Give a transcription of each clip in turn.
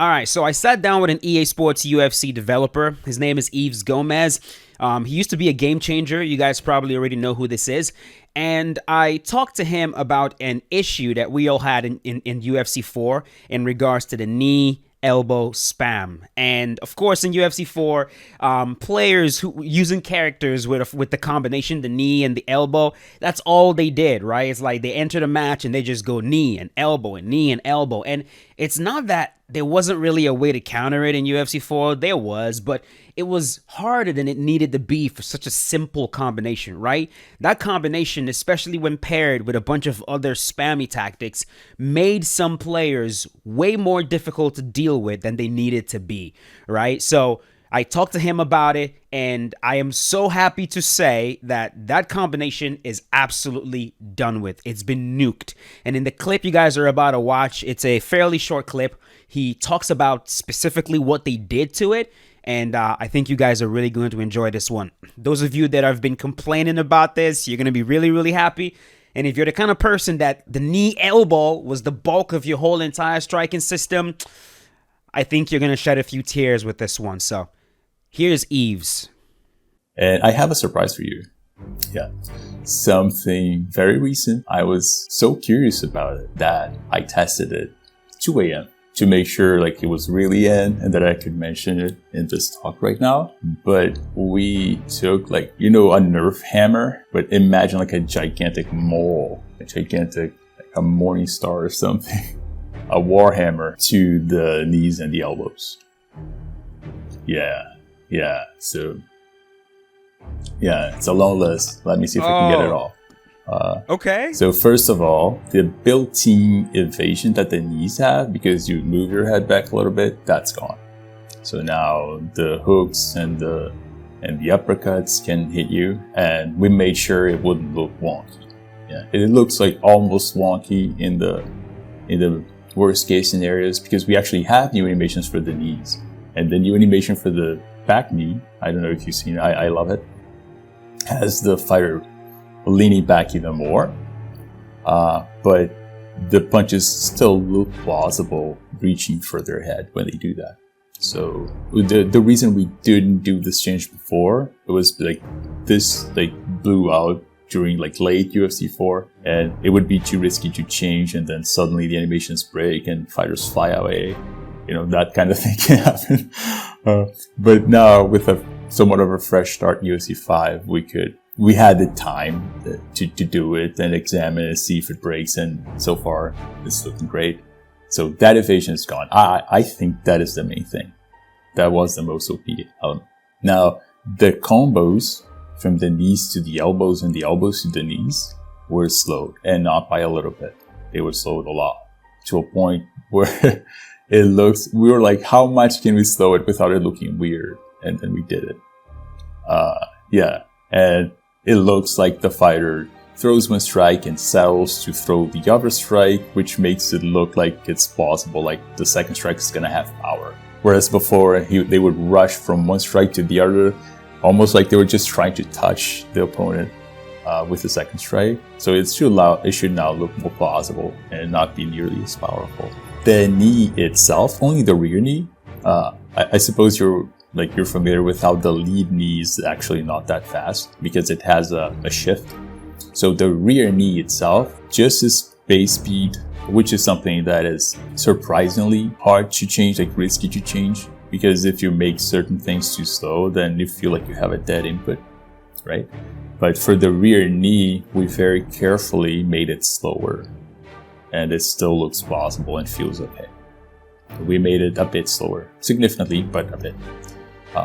All right, so I sat down with an EA Sports UFC developer. His name is Yves Gomez. He used to be a game changer. You guys probably already know who this is. And I talked to him about an issue that we all had in UFC 4 in regards to the knee elbow spam. And of course, in UFC 4, players who using characters with the combination, the knee and the elbow, that's all they did, right? It's like they enter the match and they just go knee and elbow and knee and elbow. And it's not that there wasn't really a way to counter it in UFC 4. There was, but it was harder than it needed to be for such a simple combination, right? That combination, especially when paired with a bunch of other spammy tactics, made some players way more difficult to deal with than they needed to be, right? So I talked to him about it, and I am so happy to say that that combination is absolutely done with. It's been nuked. And in the clip you guys are about to watch, it's a fairly short clip. He talks about specifically what they did to it, and I think you guys are really going to enjoy this one. Those of you that have been complaining about this, you're going to be really, really happy. And if you're the kind of person that the knee elbow was the bulk of your whole entire striking system, I think you're going to shed a few tears with this one. So here's Yves. And I have a surprise for you. Yeah. Something very recent. I was so curious about it that I tested it 2 a.m. to make sure like it was really in and that I could mention it in this talk right now. But we took like, a Nerf hammer, but imagine like a gigantic mole, a Morning Star or something, a war hammer to the knees and the elbows. Yeah. So, it's a long list. Let me see if we can get it all. Okay. So first of all, the built-in evasion that the knees have, because you move your head back a little bit, that's gone. So now the hooks and the uppercuts can hit you, and we made sure it wouldn't look wonky. Yeah, it looks like almost wonky in the worst case scenarios because we actually have new animations for the knees, and the new animation for the back knee. I don't know if you've seen it. I love it. Has the fighter leaning back even more, but the punches still look plausible reaching further ahead when they do that. So the reason we didn't do this change before, it was like this blew out during like late UFC 4, and it would be too risky to change, and then suddenly the animations break and fighters fly away. That kind of thing can happen. But now with a somewhat of a fresh start in UFC 5, we had the time to do it and examine it and see if it breaks, and so far it's looking great. So that evasion is gone. I think that is the main thing. That was the most OP element. Now, the combos from the knees to the elbows and the elbows to the knees were slowed, and not by a little bit. They were slowed a lot, to a point where we were like, how much can we slow it without it looking weird? And then we did it. And it looks like the fighter throws one strike and settles to throw the other strike, which makes it look like it's plausible, like the second strike is going to have power. Whereas before, they would rush from one strike to the other, almost like they were just trying to touch the opponent with the second strike. So it should now look more plausible and not be nearly as powerful. The knee itself, only the rear knee, I suppose you're familiar with how the lead knee is actually not that fast because it has a shift. So the rear knee itself, just as base speed, which is something that is surprisingly hard to change, like risky to change, because if you make certain things too slow, then you feel like you have a dead input, right? But for the rear knee, we very carefully made it slower, and it still looks plausible and feels okay. We made it a bit slower, significantly, but a bit.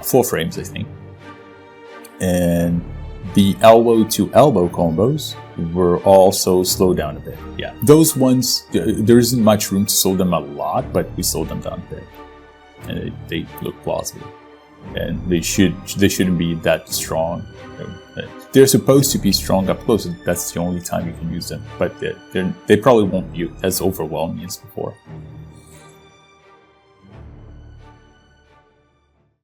4 frames, I think. And the elbow to elbow combos were also slowed down a bit. Yeah, those ones, there isn't much room to slow them a lot, but we slowed them down a bit. And they look plausible. And they shouldn't be that strong. They're supposed to be strong up close. That's the only time you can use them. But they probably won't be as overwhelming as before.